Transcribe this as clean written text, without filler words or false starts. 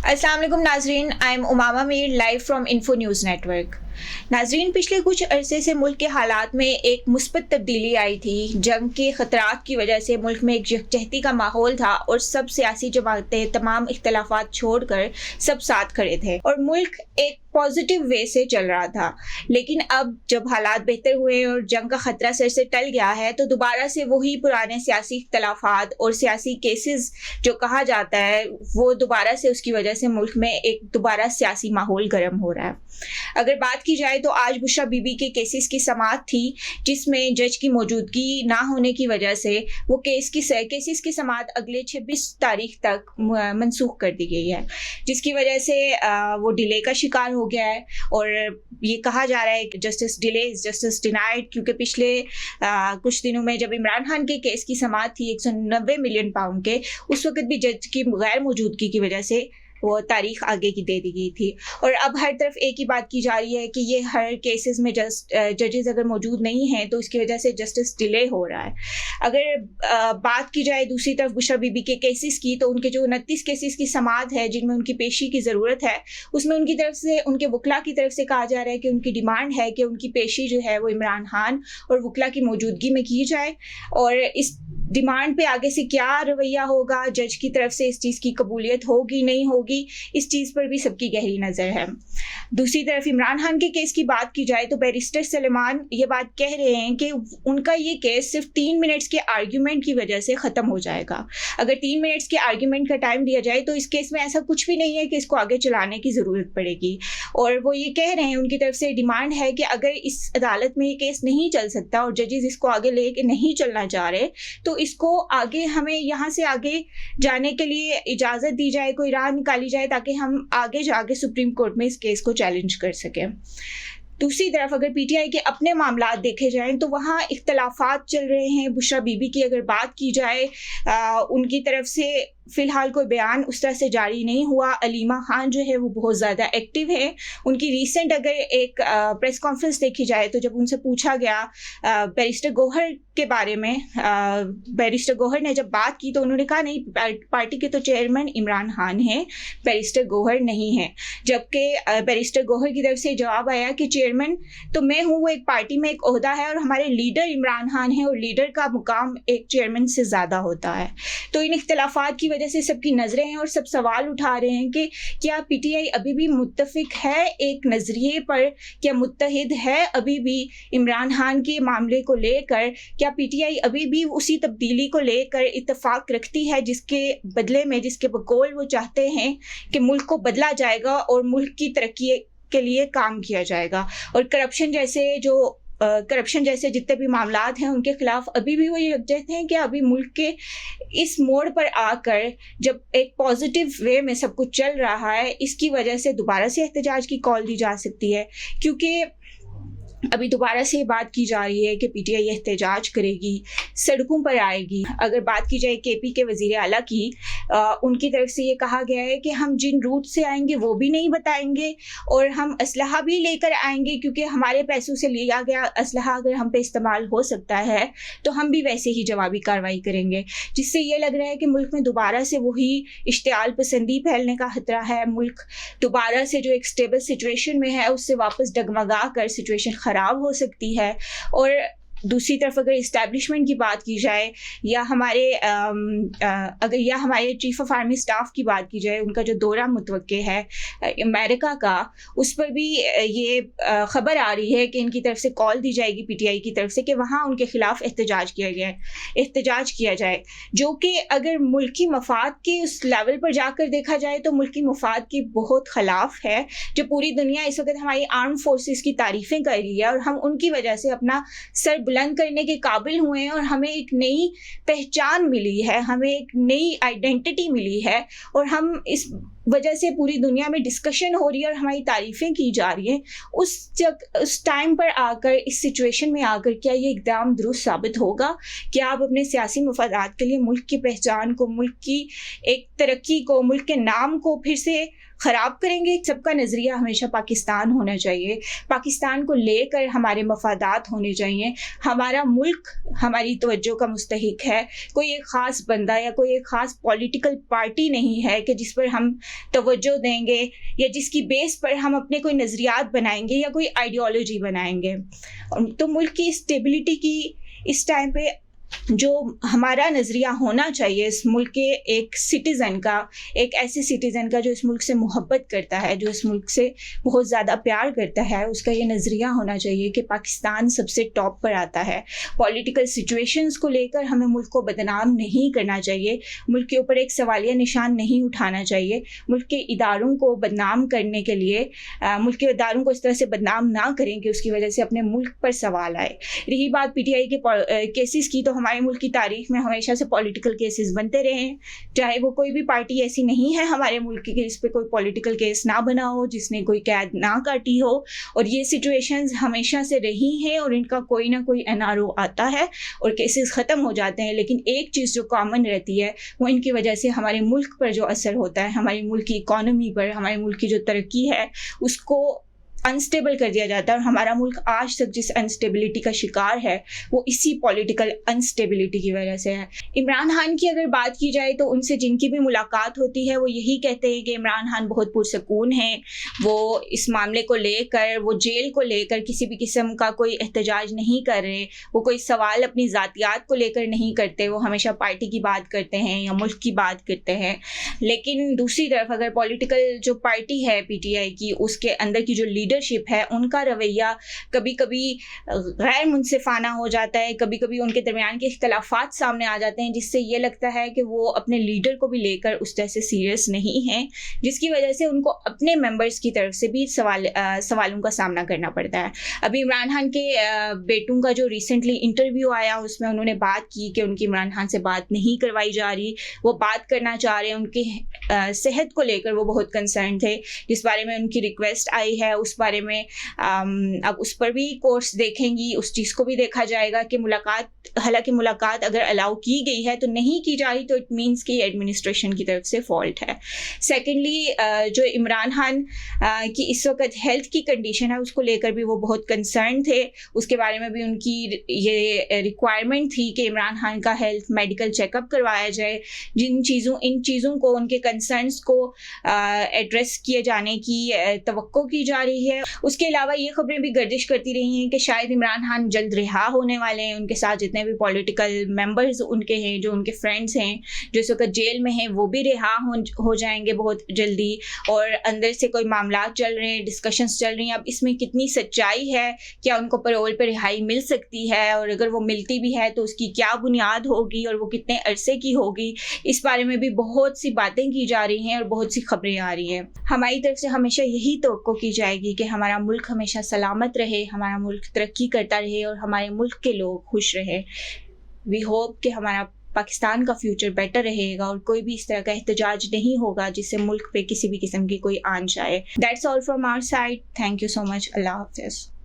अस्सलाम वालेकुम नाजरीन, I am Umama Mir live from info news network. नाजरीन, पिछले कुछ अरसे से मुल्क के हालात में एक मुस्बत तब्दीली आई थी। जंग के ख़तरात की वजह से मुल्क में एक यकजहती का माहौल था और सब सियासी जमातें तमाम इख्तलाफात छोड़कर सब साथ खड़े थे और मुल्क एक पॉजिटिव वे से चल रहा था। लेकिन अब जब हालात बेहतर हुए और जंग का ख़तरा सर से टल गया है तो दोबारा से वही पुराने सियासी इख्तलाफात और सियासी केसेस जो कहा जाता है वो दोबारा से उसकी वजह से मुल्क में एक दोबारा सियासी माहौल गर्म हो रहा है। अगर बात की जाए तो आज बुशरा बीबी के केसेस की समाअत थी जिसमें जज की मौजूदगी ना होने की वजह से वो केसेस की समाअत अगले 26 तारीख तक मनसूख कर दी गई है, जिसकी वजह से वो डिले का शिकार हो गया है। और ये कहा जा रहा है कि justice delay is justice denied, क्योंकि पिछले कुछ दिनों में जब इमरान खान के केस की समाअत थी 190 मिलियन पाउंड के, उस वक्त भी जज की गैर मौजूदगी की वजह से वो तारीख आगे की दे दी गई थी। और अब हर तरफ एक ही बात की जा रही है कि ये हर केसेस में जजेस अगर मौजूद नहीं हैं तो इसकी वजह से जस्टिस डिले हो रहा है। अगर बात की जाए दूसरी तरफ बुशरा बीबी के केसेस की, तो उनके जो 29 केसेस की समाअत है जिनमें उनकी पेशी की ज़रूरत है, उसमें उनकी तरफ से उनके वकला की तरफ से कहा जा रहा है कि उनकी डिमांड है कि उनकी पेशी जो है वो इमरान खान और वकला की मौजूदगी में की जाए। और इस डिमांड पे आगे से क्या रवैया होगा, जज की तरफ से इस चीज़ की कबूलियत होगी नहीं होगी, इस चीज़ पर भी सबकी गहरी नज़र है। दूसरी तरफ इमरान खान के केस की बात की जाए तो बैरिस्टर सलेमान ये बात कह रहे हैं कि उनका ये केस सिर्फ 3 मिनट्स के आर्ग्यूमेंट की वजह से ख़त्म हो जाएगा। अगर 3 मिनट्स के आर्ग्यूमेंट का टाइम दिया जाए तो इस केस में ऐसा कुछ भी नहीं है कि इसको आगे चलाने की ज़रूरत पड़ेगी। और वो ये कह रहे हैं, उनकी तरफ से डिमांड है कि अगर इस अदालत में ये केस नहीं चल सकता और जजेस इसको आगे ले के नहीं चलना चाह रहे तो इसको आगे हमें यहाँ से आगे जाने के लिए इजाज़त दी जाए, कोई राह निकाली जाए ताकि हम आगे जाके सुप्रीम कोर्ट में इस केस को चैलेंज कर सकें। दूसरी तरफ अगर पीटीआई के अपने मामलात देखे जाएं तो वहाँ इख्तलाफात चल रहे हैं। बुशरा बीबी की अगर बात की जाए, उनकी तरफ से फ़िलहाल कोई बयान उस तरह से जारी नहीं हुआ। अलीमा खान जो है वो बहुत ज़्यादा एक्टिव है। उनकी रीसेंट अगर एक प्रेस कॉन्फ्रेंस देखी जाए तो जब उनसे पूछा गया बैरिस्टर गौहर के बारे में, बैरिस्टर गौहर ने जब बात की तो उन्होंने कहा नहीं, पार्टी के तो चेयरमैन इमरान खान हैं, बैरिस्टर गौहर नहीं है। जबकि बैरिस्टर गौहर की तरफ से जवाब आया कि चेयरमैन तो मैं हूँ, वो एक पार्टी में एक ओहदा है और हमारे लीडर इमरान खान है और लीडर का मुकाम एक चेयरमैन से ज़्यादा होता है। तो इन इख्तलाफात की वजह से सबकी नज़रें हैं और सब सवाल उठा रहे हैं कि क्या पीटीआई अभी भी मुत्तफिक है एक नज़रिए पर, क्या मुत्तहिद है अभी भी इमरान खान के मामले को लेकर, क्या पीटीआई अभी भी उसी तब्दीली को लेकर इत्तेफाक रखती है जिसके बदले में, जिसके बकौल वो चाहते हैं कि मुल्क को बदला जाएगा और मुल्क की तरक्की के लिए काम किया जाएगा। और करप्शन जैसे जितने भी मामलात हैं उनके खिलाफ अभी भी वो ये कहते हैं कि अभी मुल्क के इस मोड़ पर आकर जब एक पॉजिटिव वे में सब कुछ चल रहा है, इसकी वजह से दोबारा से एहतजाज की कॉल दी जा सकती है। क्योंकि अभी दोबारा से बात की जा रही है कि पीटीआई एहतजाज करेगी, सड़कों पर आएगी। अगर बात की जाए केपी के वज़ीर आला की, उनकी तरफ से ये कहा गया है कि हम जिन रूट से आएंगे वो भी नहीं बताएंगे और हम असलहा भी लेकर आएंगे, क्योंकि हमारे पैसों से लिया गया असलहा अगर हम पे इस्तेमाल हो सकता है तो हम भी वैसे ही जवाबी कार्रवाई करेंगे। जिससे ये लग रहा है कि मुल्क में दोबारा से वही इश्तियाल पसंदी फैलने का खतरा है। मुल्क दोबारा से जो एक स्टेबल सिचुएशन में है उससे वापस डगमगा कर सिचुएशन ख़राब हो सकती है। और दूसरी तरफ अगर इस्टेब्लिशमेंट की बात की जाए या हमारे चीफ ऑफ आर्मी स्टाफ की बात की जाए, उनका जो दौरा मुतवक्के है अमेरिका का, उस पर भी ये ख़बर आ रही है कि इनकी तरफ से कॉल दी जाएगी पीटीआई की तरफ से कि वहाँ उनके ख़िलाफ़ एहतजाज किया जाए, जो कि अगर मुल्की मफाद के उस लेवल पर जाकर देखा जाए तो मुल्की मफाद की बहुत ख़िलाफ़ है। जो पूरी दुनिया इस वक्त हमारी आर्म फोर्सेस की तारीफ़ें कर रही है और हम उनकी वजह से अपना सर बुलंद करने के काबिल हुए हैं और हमें एक नई पहचान मिली है, हमें एक नई आइडेंटिटी मिली है और हम इस वजह से पूरी दुनिया में डिस्कशन हो रही है और हमारी तारीफ़ें की जा रही हैं। उस टाइम पर आकर, इस सिचुएशन में आकर क्या ये इक़दाम दुरुस्त साबित होगा? क्या आप अपने सियासी मफादात के लिए मुल्क की पहचान को, मुल्क की एक तरक्की को, मुल्क के नाम को फिर से خراب کریں گے. سب کا نظریہ ہمیشہ پاکستان ہونا چاہیے, پاکستان کو لے کر ہمارے مفادات ہونے چاہیے. ہمارا ملک ہماری توجہ کا مستحق ہے, کوئی ایک خاص بندہ یا کوئی ایک خاص پولیٹیکل پارٹی نہیں ہے کہ جس پر ہم توجہ دیں گے یا جس کی بیس پر ہم اپنے کوئی نظریات بنائیں گے یا کوئی آئیڈیالوجی بنائیں گے. تو ملک کی اسٹیبلٹی کی اس ٹائم پہ جو ہمارا نظریہ ہونا چاہیے اس ملک کے ایک سٹیزن کا, ایک ایسے سٹیزن کا جو اس ملک سے محبت کرتا ہے, جو اس ملک سے بہت زیادہ پیار کرتا ہے, اس کا یہ نظریہ ہونا چاہیے کہ پاکستان سب سے ٹاپ پر آتا ہے. پولیٹیکل سچویشنز کو لے کر ہمیں ملک کو بدنام نہیں کرنا چاہیے, ملک کے اوپر ایک سوالیہ نشان نہیں اٹھانا چاہیے. ملک کے اداروں کو بدنام کرنے کے لیے ملک کے اداروں کو اس طرح سے بدنام نہ کریں کہ اس کی وجہ سے اپنے ملک پر سوال آئے. رہی بات پی ٹی آئی کے کیسز کی, تو ہمارے ملک کی تاریخ میں ہمیشہ سے پولیٹیکل کیسز بنتے رہے ہیں, چاہے وہ کوئی بھی پارٹی ایسی نہیں ہے ہمارے ملک کی کہ جس پہ کوئی پولیٹیکل کیس نہ بنا ہو, جس نے کوئی قید نہ کاٹی ہو. اور یہ سچویشنز ہمیشہ سے رہی ہیں اور ان کا کوئی نہ کوئی NRO آتا ہے اور کیسز ختم ہو جاتے ہیں. لیکن ایک چیز جو کامن رہتی ہے وہ ان کی وجہ سے ہمارے ملک پر جو اثر ہوتا ہے, ہمارے ملک کی اکانومی پر, ہمارے ملک کی جو ترقی ہے اس کو انسٹیبل کر دیا جاتا ہے. اور ہمارا ملک آج تک جس انسٹیبلٹی کا شکار ہے وہ اسی پولیٹیکل انسٹیبلٹی کی وجہ سے ہے. عمران خان کی اگر بات کی جائے تو ان سے جن کی بھی ملاقات ہوتی ہے وہ یہی کہتے ہیں کہ عمران خان بہت پرسکون ہیں. وہ اس معاملے کو لے کر, وہ جیل کو لے کر کسی بھی قسم کا کوئی احتجاج نہیں کر رہے, وہ کوئی سوال اپنی ذاتیات کو لے کر نہیں کرتے, وہ ہمیشہ پارٹی کی بات کرتے ہیں یا ملک کی بات کرتے ہیں. لیکن دوسری طرف اگر پولیٹیکل جو پارٹی ہے PTI کی, اس کے اندر کی جو لیڈرشپ ہے, ان کا رویہ کبھی کبھی غیر منصفانہ ہو جاتا ہے, کبھی کبھی ان کے درمیان کے اختلافات سامنے آ جاتے ہیں جس سے یہ لگتا ہے کہ وہ اپنے لیڈر کو بھی لے کر اس طرح سے سیریس نہیں ہیں, جس کی وجہ سے ان کو اپنے ممبرز کی طرف سے بھی سوالوں کا سامنا کرنا پڑتا ہے. ابھی عمران خان کے بیٹوں کا جو ریسنٹلی انٹرویو آیا اس میں انہوں نے بات کی کہ ان کی عمران خان سے بات نہیں کروائی جا رہی, وہ بات کرنا چاہ رہے ہیں, ان کی صحت کو لے کر وہ بہت کنسرن تھے, جس بارے میں ان کی ریکویسٹ آئی ہے اس بارے میں اب اس پر بھی کورس دیکھیں گی, اس چیز کو بھی دیکھا جائے گا کہ حالانکہ ملاقات اگر الاؤ کی گئی ہے تو نہیں کی جا رہی تو اٹ مینس کہ ایڈمنسٹریشن کی طرف سے فالٹ ہے. سیکنڈلی جو عمران خان کی اس وقت ہیلتھ کی کنڈیشن ہے اس کو لے کر بھی وہ بہت کنسرن تھے, اس کے بارے میں بھی ان کی یہ ریکوائرمنٹ تھی کہ عمران خان کا ہیلتھ میڈیکل چیک اپ کروایا جائے. ان چیزوں کو, ان کے کنسرنس کو ایڈریس کیے جانے کی توقع کی جا رہی ہے. اس کے علاوہ یہ خبریں بھی گردش کرتی رہی ہیں کہ شاید عمران خان جلد رہا ہونے والے ہیں, ان کے ساتھ جتنے بھی پولیٹیکل ممبرز ان کے ہیں, جو ان کے فرینڈس ہیں جو اس وقت جیل میں ہیں, وہ بھی رہا ہو جائیں گے بہت جلدی. اور اندر سے کوئی معاملات چل رہے ہیں, ڈسکشنز چل رہی ہیں, اب اس میں کتنی سچائی ہے, کیا ان کو پیرول پہ رہائی مل سکتی ہے, اور اگر وہ ملتی بھی ہے تو اس کی کیا بنیاد ہوگی اور وہ کتنے عرصے کی ہوگی, اس بارے میں بھی بہت سی باتیں کی جا رہی ہیں اور بہت سی خبریں آ رہی ہیں. ہماری طرف سے ہمیشہ یہی توقع کی جائے گی کہ ہمارا ملک ہمیشہ سلامت رہے, ہمارا ملک ترقی کرتا رہے اور ہمارے ملک کے لوگ خوش رہے. وی ہوپ کہ ہمارا پاکستان کا فیوچر بیٹر رہے گا اور کوئی بھی اس طرح کا احتجاج نہیں ہوگا جس سے ملک پہ کسی بھی قسم کی کوئی آنچ آئے. That's all from our side. Thank you so much. اللہ حافظ.